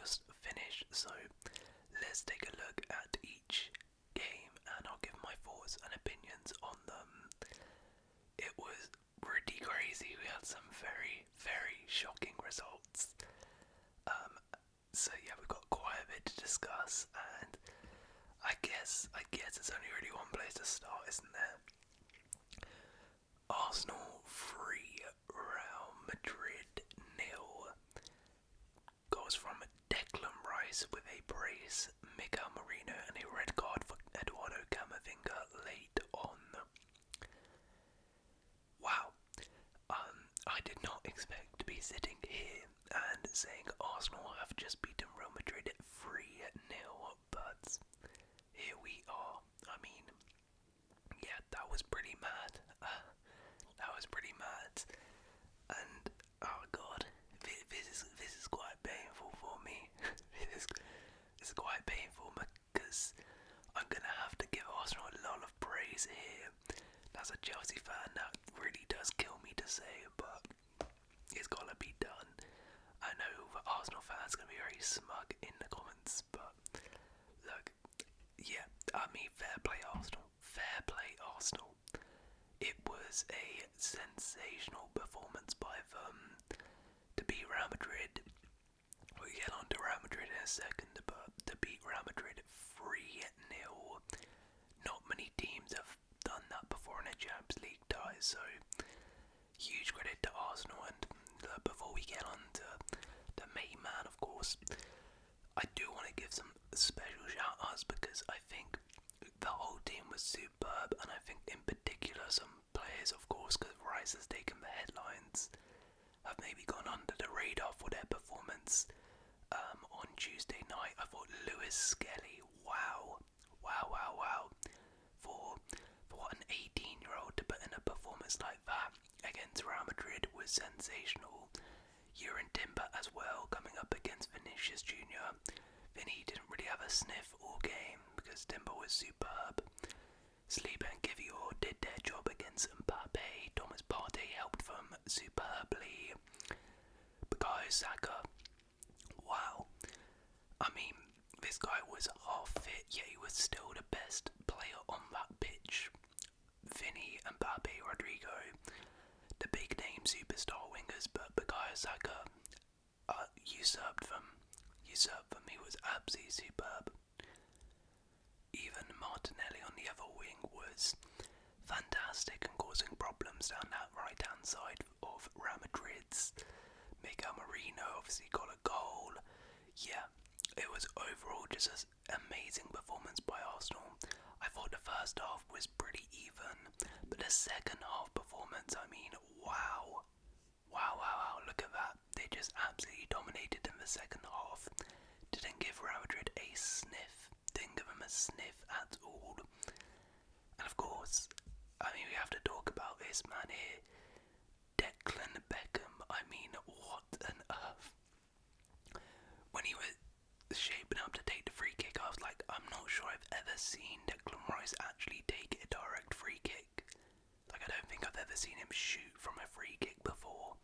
just finished, so let's take a look at each game and I'll give my thoughts and opinions on them. It was pretty crazy. We had some very, very shocking results. So yeah, we've got quite a bit to discuss, and I guess there's only really one place to start, isn't there? Arsenal 3, Real Madrid 0. Goals from Declan Rice with a brace, Miguel Marino, and a red card for Eduardo Camavinga late on. Wow. I did not expect to be sitting here and saying Arsenal have just beaten Real Madrid 3-0, but here we are. I mean, yeah, that was pretty mad. That was pretty mad. And oh god, this is quite painful for me. this is quite painful because I'm gonna have to give Arsenal a lot of praise here. As a Chelsea fan, that really does kill me to say, but it's gotta be done. I know the Arsenal fans gonna be very smug in the comments, but look, yeah, I mean, fair play Arsenal. Fair play Arsenal. It was a sensational performance by them to beat Real Madrid. We'll get on to Real Madrid in a second, but to beat Real Madrid 3-0, not many teams have done that before in a Champions League tie, so huge credit to Arsenal. And before we get on to the main man, of course, I do want to give some special shout outs because I think the whole team was superb, and I think in particular some players, of course, because Rice has taken the headlines, have maybe gone under the radar for their performance on Tuesday night. I thought Lewis Skelly, wow. For what an 18-year-old to put in a performance like that against Real Madrid was sensational. Jurgen Timber as well, coming up against Vinicius Jr. Vinny didn't really have a sniff all game because Timber was superb. Sleeper and Kivior did their job against Mbappe. Thomas Partey helped them superbly. Bukayo Saka, wow. I mean, this guy was half fit, yet he was still the best player on that pitch. Vinny, Mbappe, Rodrigo, the big name superstar wingers, but Bukayo Saka usurped them. He was absolutely superb. Even Martinelli on the other wing was fantastic and causing problems down that right hand side of Real Madrid's. Miguel Marino obviously got a goal. Yeah, it was overall just an amazing performance by Arsenal. I thought the first half was pretty even, but the second half performance, I mean, wow, look at that. They just absolutely dominated in the second half. Didn't give Real Madrid a sniff. Didn't give them a sniff at all. And of course, I mean, we have to talk about this man here, Declan Beckham. I mean, what on earth? When he was shaping up to take the free kick, I was like, I'm not sure I've ever seen Declan Rice actually take a direct free kick. Like, I don't think I've ever seen him shoot from a free kick before.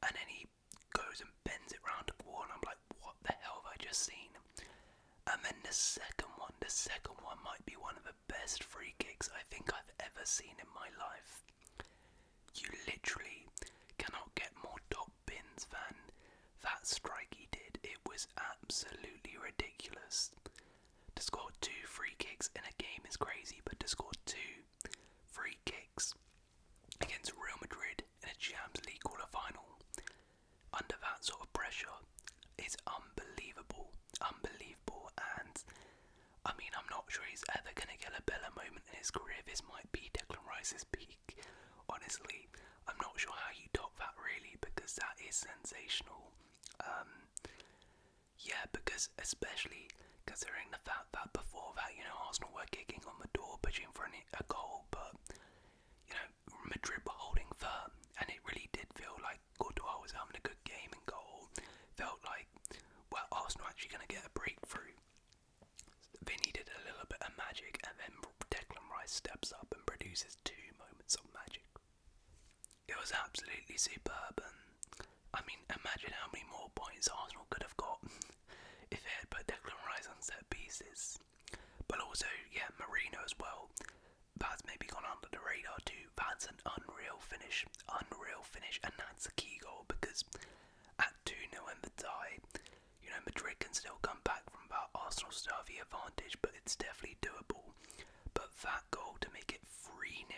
And then he goes and bends it round the wall, and I'm like, what the hell have I just seen? And then the second one might be one of the best free kicks I think I've ever seen in my life. You literally cannot get more top bins than that strike he did. It was absolutely ridiculous. To score 2 free kicks in a game is crazy, but to score 2 free kicks against Real Madrid in a Champions League quarter-final under that sort of pressure is unbelievable. And I mean, I'm not sure he's ever going to get a better moment in his career. This might be Declan Rice's peak. Honestly, I'm not sure how you top that really, because that is sensational. Yeah, because especially considering the fact that before that, you know, Arsenal were kicking on the door, pushing for a goal, but, you know, Madrid were holding firm, and it really did feel like Courtois was having a good game in goal. Felt like, well, Arsenal actually going to get a breakthrough. Vinny did a little bit of magic, and then Declan Rice steps up and produces 2 moments of magic. It was absolutely superb, and I mean, imagine how many more points Arsenal could have got if they had put Declan Rice on set pieces. But also, yeah, Marino as well. That's maybe gone under the radar too. That's an unreal finish, and that's a key goal because at 2-0 in the tie, you know, Madrid can still come back from that Arsenal still have the advantage, but it's definitely doable. But that goal to make it 3-0,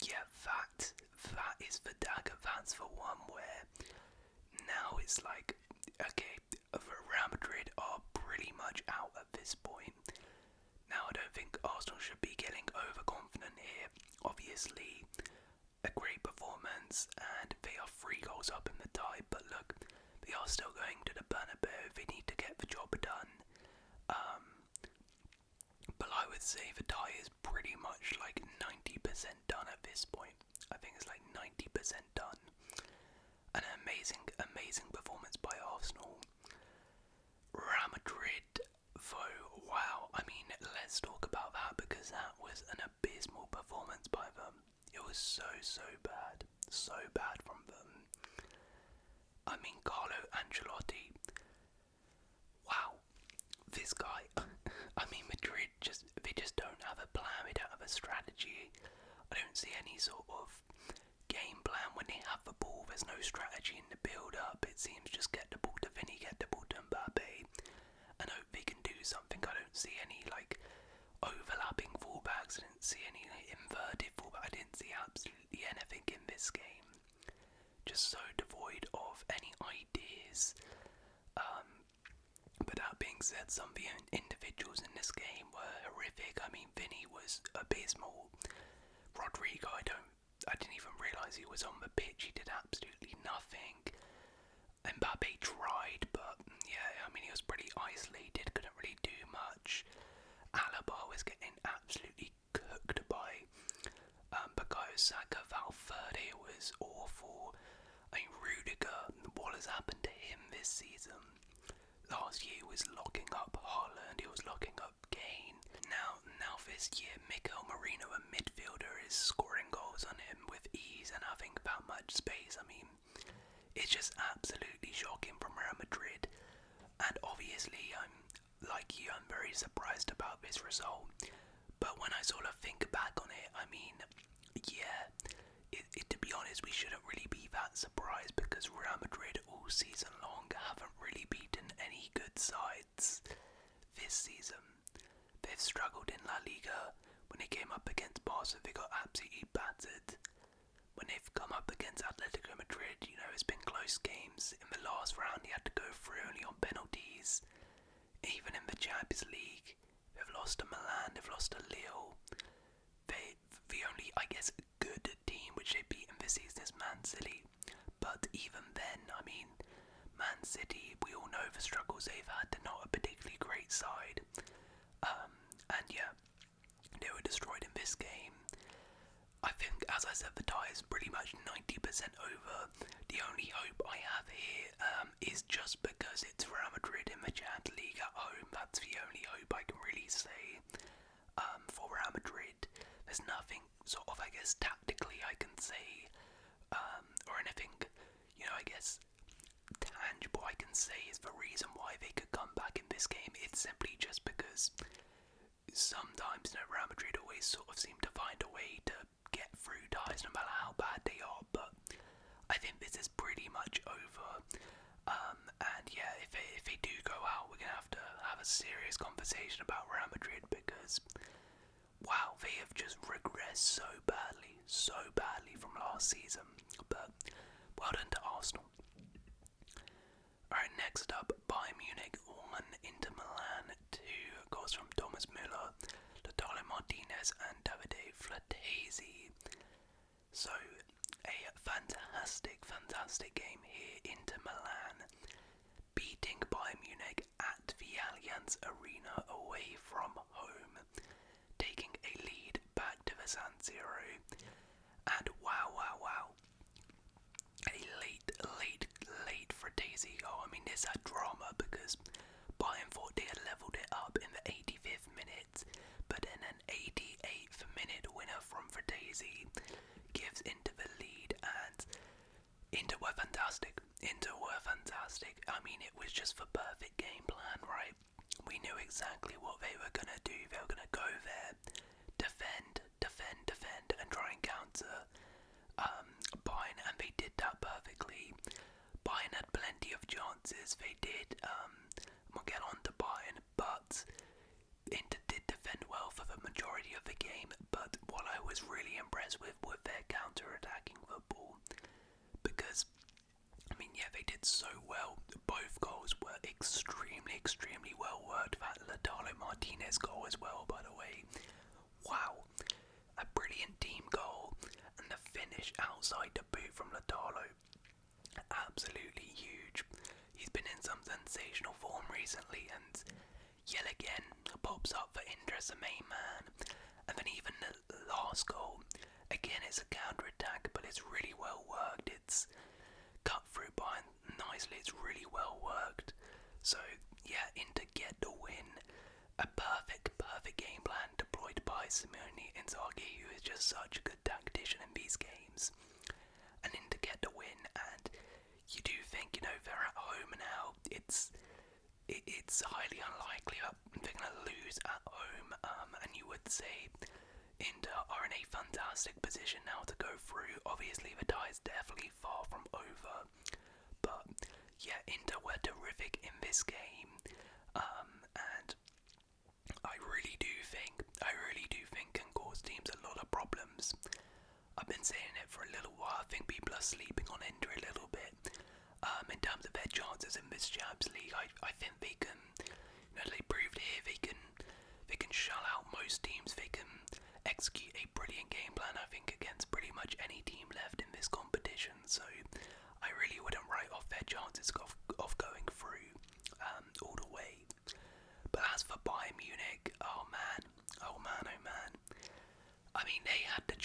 yeah, that is the dagger. That's the one where now it's like, okay, Real Madrid are pretty much out at this point. Now I don't think Arsenal should be getting overconfident here. Obviously, a great performance, and they are 3 goals up in the tie. But look, they are still going to the Bernabeu. They need to get the job done. But I would say the tie is pretty much like 90% done at this point. I think it's like 90% done. An amazing performance by Arsenal. Real Madrid, though, wow. I mean, let's talk about that because that was an abysmal performance by them. It was so bad from them. I mean, Carlo Ancelotti, wow, this guy. I mean, Madrid they just don't have a plan. They don't have a strategy. I don't see any sort of game plan when they have the ball. There's no strategy in the build-up. It seems just get the ball to Vinny, get the ball to Mbappe, and hope they can do something. I don't see any like overlapping fullbacks. I didn't see any inverted fullback. I didn't see absolutely anything in this game. Just so devoid of any ideas. But that being said, some of the individuals in this game were horrific. I mean, Vinny was abysmal. Rodrigo, I didn't even realise he was on the pitch. He did absolutely nothing. Mbappe tried, but yeah, I mean, he was pretty isolated, couldn't really do much. Alaba was getting absolutely cooked by Bukayo Saka. Valverde was awful. I mean, Rudiger, what has happened to him this season? Last year he was locking up Haaland, he was locking up Kane. Now this year, Mikel Merino, a midfielder, is scoring goals on him with ease and having that much space. I mean, it's just absolutely shocking from Real Madrid. And obviously, I'm like you, I'm very surprised about this result. But when I sort of think back on it, I mean, yeah, to be honest, we shouldn't really be that surprised because Real Madrid all season long haven't really beaten any good sides this season. They've struggled in La Liga. When they came up against Barca, they got absolutely battered. When they've come up against Atletico Madrid, you know, it's been close games. In the last round, they had to go through only on penalties. Even in the Champions League, they've lost to Milan, they've lost to Lille. The only, I guess, good team which they've beaten this season is Man City. But even then, I mean, Man City, we all know the struggles they've had. They're not a particularly great side. And yeah, they were destroyed in this game. I think, as I said, the tie is pretty much 90% over. The only hope I have here is just because it's Real Madrid in the Champions League at home. That's the only hope I can really say for Real Madrid. There's nothing sort of, I guess, tactically I can say or anything, you know, I guess, tangible I can say is the reason why they could come back in this game. It's simply just because sometimes, you know, Real Madrid always sort of seem to find a way to get through ties no matter how bad they are, but I think this is pretty much over. And yeah, if they do go out, we're going to have a serious conversation about Real Madrid because, wow, they have just regressed so badly from last season. But well done to Arsenal. Alright, next up, Bayern Munich 1, Inter Milan 2, goals from Thomas Müller, Lautaro Martinez and Davide Fratesi. So, a fantastic game here. Inter Milan beating Bayern Munich at the Allianz Arena away from home, taking a lead back to the San Siro. And wow, a late Fratesi goal. I mean, this had drama because Bayern thought they had levelled it up in the 85th minute, but then an 88th minute winner from Fratesi gives Inter the lead, and Inter were fantastic. exactly what they were going to do. They were going to go there, defend, and try and counter Bayern, and they did that perfectly. Bayern had plenty of chances. They did. We'll get on to Bayern, but Inter did defend well for the majority of the game. But what I was really impressed with was their counter-attacking football, because they did so well. Both goals were extremely well worked. That Lautaro Martinez goal as well, by the way. Wow, a brilliant team goal, and the finish outside the boot from Lautaro, absolutely huge. He's been in some sensational form recently, and yet again pops up for Inter as the main man. And then even the last goal, again, it's a counter-attack, but it's really well worked. It's cut through by nicely. It's really well worked. So yeah, Inter get the win. A perfect game plan deployed by Simone Inzaghi, who is just such a good tactician in these games. And Inter get the win, and you do think, they're at home now. It's highly unlikely that they're going to lose at home, and you would say Inter are in a fantastic position now to go through. Obviously, the tie is definitely far from over, but yeah, Inter were terrific in this game, and I really do think can cause teams a lot of problems. I've been saying it for a little while. I think people are sleeping on Inter a little bit. In terms of their chances in this Champions League, I think they can, they proved here they can shut out most teams. They can execute a brilliant game plan, I think, against pretty much any team left in this competition. So I really wouldn't write off their chances of going through all the way. But as for Bayern Munich, oh man. They had the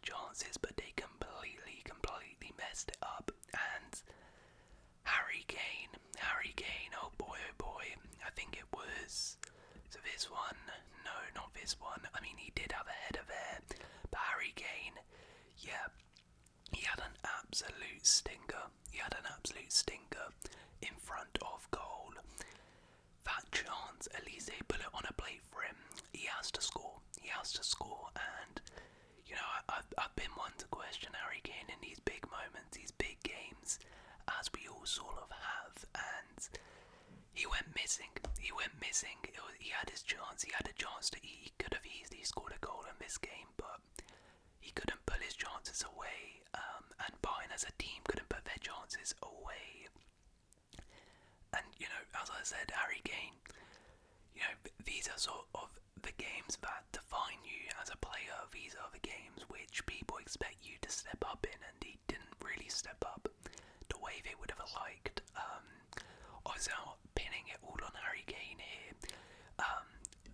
chances, but they completely messed it up. And Harry Kane, oh boy, I think it was, so this one, no, not this one, he did have a header there, but Harry Kane, yeah, he had an absolute stinker, in front of goal. That chance, Elise put it on a plate for him. He has to score, and I've been one to question Harry Kane in these big moments, these big games, as we all sort of have, and he went missing. He had his chance. He had a chance he could have easily scored a goal in this game, but he couldn't pull his chances away, and Bayern as a team couldn't put their chances away. And as I said, Harry Kane, these are sort of the games that define you as a player. These are the games which people expect you to step up in, and he didn't really step up the way they would have liked. Obviously, I'm not pinning it all on Harry Kane here.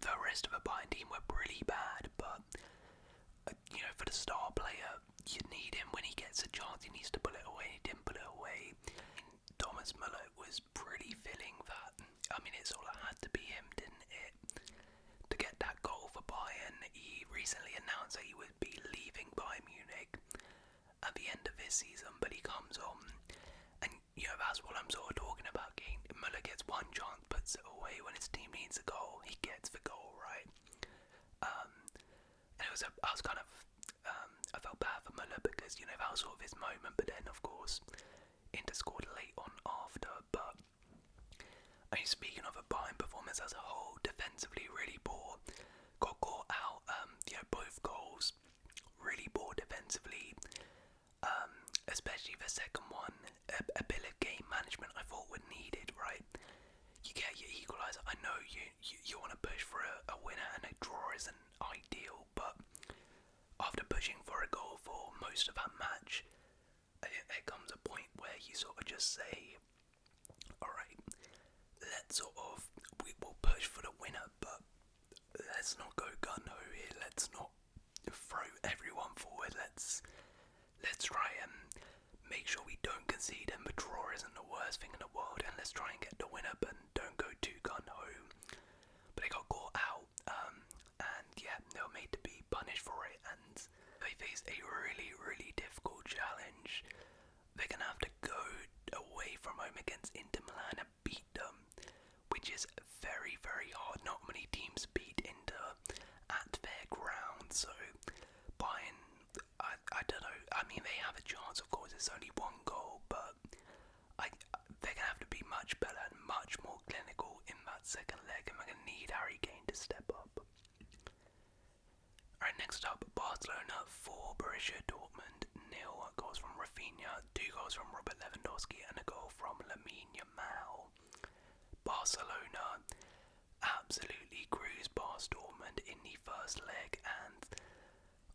The rest of the Bayern team were really bad, but for the star player, you need him when he gets a chance. He needs to pull it away. He didn't pull it away. Thomas Müller was pretty filling that. It sort of had to be him, didn't it? To get that goal for Bayern. He recently announced that he would be leaving Bayern Munich at the end of this season, but he comes on, and that's what I'm sort of talking about. Müller gets one chance, puts it away. When his team needs a goal, he gets the goal, right? And I felt bad for Müller because that was sort of his moment, but then of course Inter scored late on after. But speaking of a Bayern performance as a whole, defensively really poor, got caught out. Both goals really poor defensively, especially the second one. A bit of game management I thought were needed, right? You get your equaliser. I know you want to push for a winner, and a draw isn't ideal, but after pushing for a goal for most of that match, I think there comes a point where you sort of just say, alright, we will push for the winner, but let's not go gun-ho here. Let's not throw everyone forward. Let's try and make sure we don't concede, and the draw isn't the worst thing in the world, and let's try and get the winner, but don't go too gun-ho. But they got caught out, and yeah, they were made to be punished for it, and they faced a really difficult challenge. They're gonna have to go away from home against Inter Milan and beat them, which is very mean, they have a chance, of course, it's only one goal, but they're going to have to be much better and much more clinical in that second leg, and we're going to need Harry Kane to step up. Alright, next up, Barcelona 4, Borussia Dortmund 0. Goals from Rafinha, 2 goals from Robert Lewandowski, and a goal from Lamine Yamal. Barcelona absolutely cruised past Dortmund in the first leg and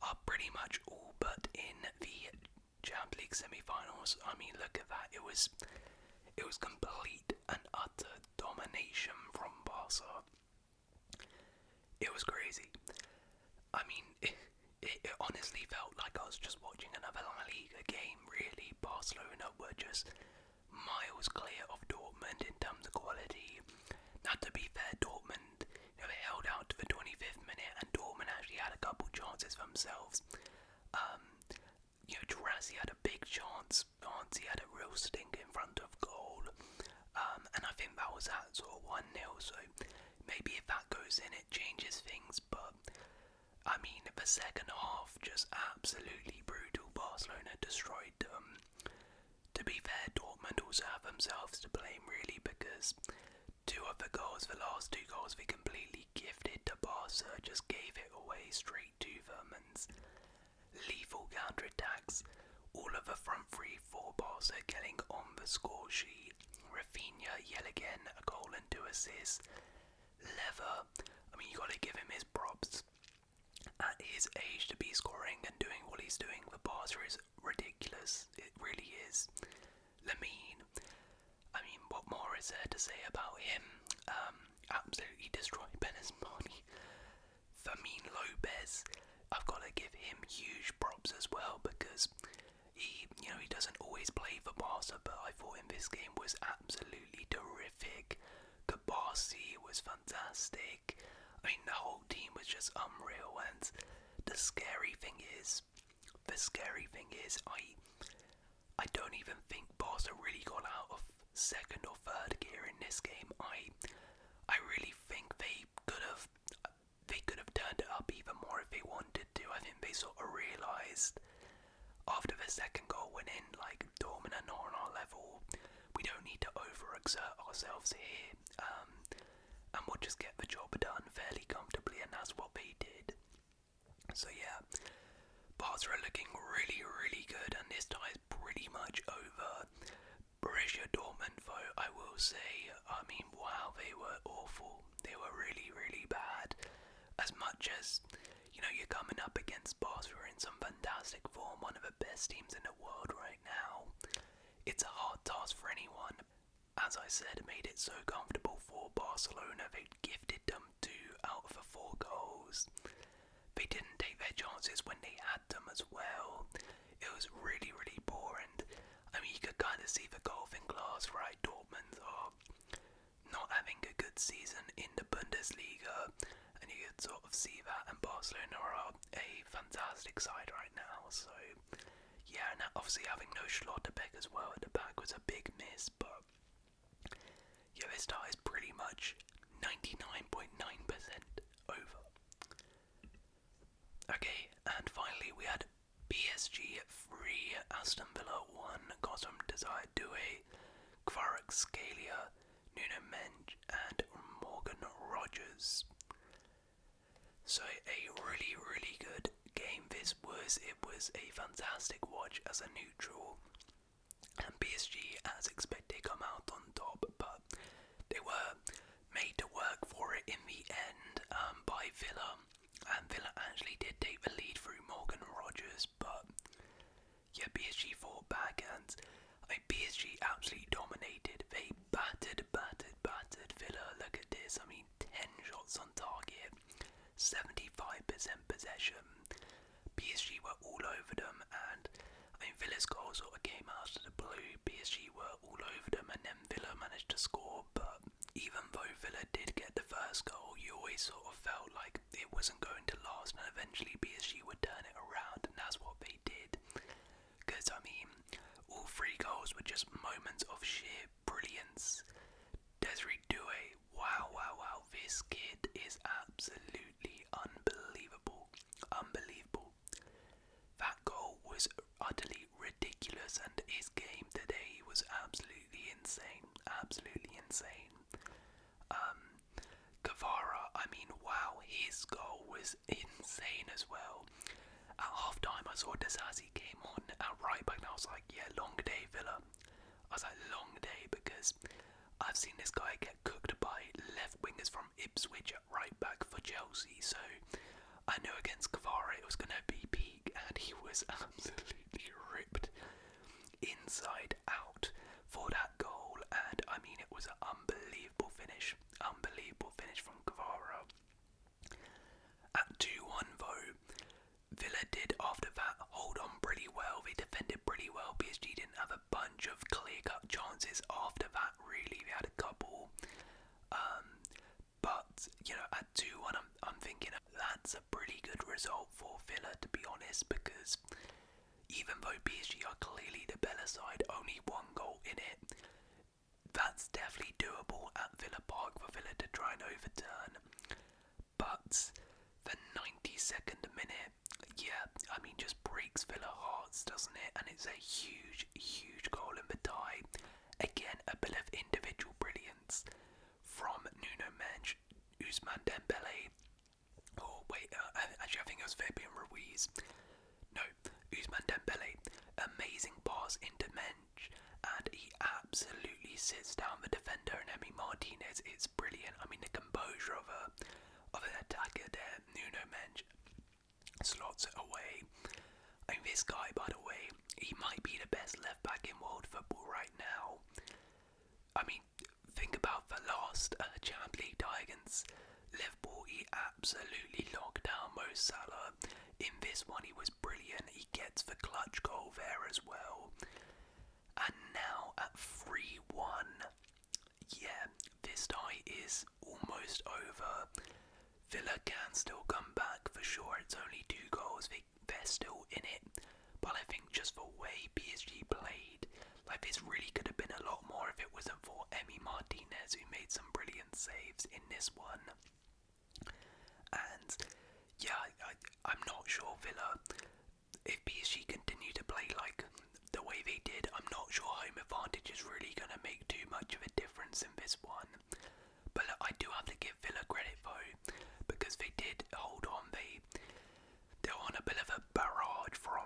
are pretty much all but in the Champions League semi-finals. I mean, look at that. It was complete and utter domination from Barca. It was crazy. I mean, it honestly felt like I was just watching another La Liga game, really. Barcelona were just miles clear of Dortmund in terms of quality. Now, to be fair, Dortmund, they held out to the 25th minute, and Dortmund actually had a couple chances for themselves. Girassi had a big chance. He had a real stink in front of goal. And I think that was at sort of 1-0, so maybe if that goes in, it changes things. But, I mean, the second half, just absolutely brutal. Barcelona destroyed them. To be fair, Dortmund also have themselves to blame, really, because 2 of the goals, the last 2 goals, they completely gifted to Barca, just gave it away straight to them, and lethal counter-attacks. All of the front 3 for Barca getting on the score sheet. Rafinha, yet again, a goal and 2 assists. Lever, I mean, you got to give him his props. At his age, to be scoring and doing what he's doing for Barca is ridiculous. It really is. Lamine, I mean, what more is there to say about him? Absolutely destroyed Benazmani. Fermin Lopez, I've got to give him huge props as well, because he doesn't always play for Barca, but I thought in this game was absolutely terrific. Kabasi was fantastic. I mean, the whole team was just unreal, and the scary thing is, I don't even think Barca really got out of second or third gear in this game. I really think they could have turned it up even more if they wanted to. I think they sort of realised after the second goal went in, like, Dortmund are not on our level. We don't need to overexert ourselves here, and we'll just get the job done fairly comfortably, and that's what they did. So yeah, Barca are looking really, really good, and this tie is pretty much over. Borussia Dortmund, though, I will say, I mean, wow, they were awful. They were really, really bad. As much as, you're coming up against Barca in some fantastic form, one of the best teams in the world right now, it's a hard task for anyone. As I said, made it so comfortable for Barcelona. They gifted them 2 out of the 4 goals. They didn't take their chances when they had them as well. It was really, really poor, and I mean, you could kind of see the golf in glass, right? Dortmund are not having a good season in the Bundesliga, and you could sort of see that, and Barcelona are a fantastic side right now. So yeah, and obviously having no Schlotterbeck as well at the back was a big miss, but yeah, this tie is pretty much 99.9% over. Okay, and finally we had PSG 3, Aston Villa 1, goals from Desire Doué, Kvaratskhelia, Nuno Mendes, and Morgan Rogers. So a really, really good game this was. It was a fantastic watch as a neutral, and PSG, as expected, come out on top, but they were made to work for it in the end by Villa, and Villa actually did take the lead through Morgan Rogers, but yeah, PSG fought back, and PSG absolutely dominated. They battered Villa. Look at this, I mean, 10 shots on target, 75% possession. PSG were all over them, and I mean, Villa's goal sort of came out of the blue. PSG were all over them, and then Villa managed to score, but even though Villa did get the first goal, you always sort of felt like it wasn't going to last, and eventually PSG would turn it around, and that's what they did. Because, I mean, all 3 goals were just moments of sheer brilliance. Desiree Doué, wow, this kid is absolutely unbelievable. That goal was utterly as well. At half time, I saw Disasi came on at right back, and I was like, yeah, long day, Villa. I was like, long day, because I've seen this guy get cooked by left wingers from Ipswich at right back for Chelsea, so I knew against Kvara it was going to be peak, and he was absolutely ripped inside out for that goal. And I mean, it was an unbelievable finish from Kvara. At 2-1 though, Villa did after that hold on pretty well. They defended pretty well. PSG didn't have a bunch of clear-cut chances after that, really. They had a couple. But, you know, at 2-1, I'm thinking that's a pretty good result for Villa, to be honest, because even though PSG are clearly the better side, only one goal in it, that's definitely doable at Villa Park for Villa to try and overturn. But the 92nd minute, yeah, I mean, just breaks Villa hearts, doesn't it? And it's a huge, huge goal in the tie. Again, a bit of individual brilliance from Nuno Mendes, Ousmane Dembele. Oh wait, actually I think it was Fabian Ruiz. No, Ousmane Dembele. Amazing pass into Mendes, and he absolutely sits down the defender. And Emi Martinez, it's brilliant. I mean, the composure of an attacker there. Nuno Mendes slots it away. I mean, this guy, by the way, he might be the best left back in world football right now. I mean, think about the last Champions League tie against Liverpool. He absolutely locked down Mo Salah. In this one, he was brilliant. He gets the clutch goal there as well. And now at 3-1, yeah, this tie is almost over. Villa can still come back for sure. It's only 2 goals. They're still in it. But I think just the way PSG played, like, this really could have been a lot more if it wasn't for Emi Martinez, who made some brilliant saves in this one. And yeah, I'm not sure Villa, if PSG continue to play like the way they did, I'm not sure home advantage is really going to make too much of a difference in this one. But look, I do have to give Villa credit though, because they did hold on. They were on a bit of a barrage from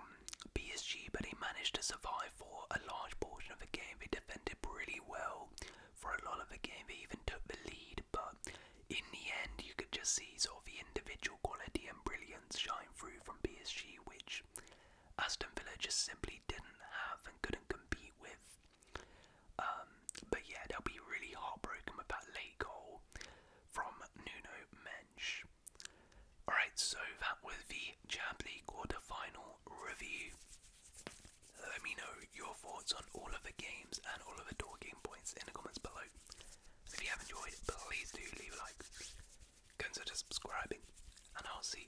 PSG, but they managed to survive for a large portion of the game. They defended really well for a lot of the game. They even took the lead, but in the end you could just see sort of the individual quality and brilliance shine through from PSG, which Aston Villa just simply didn't have and couldn't compete with. But yeah, they'll be really heartbroken with that late goal from Nuno Mendes. Alright, so that was the Champions League quarter-final review. Let me know your thoughts on all of the games and all of the talking points in the comments below. If you have enjoyed, please do leave a like, consider subscribing, and I'll see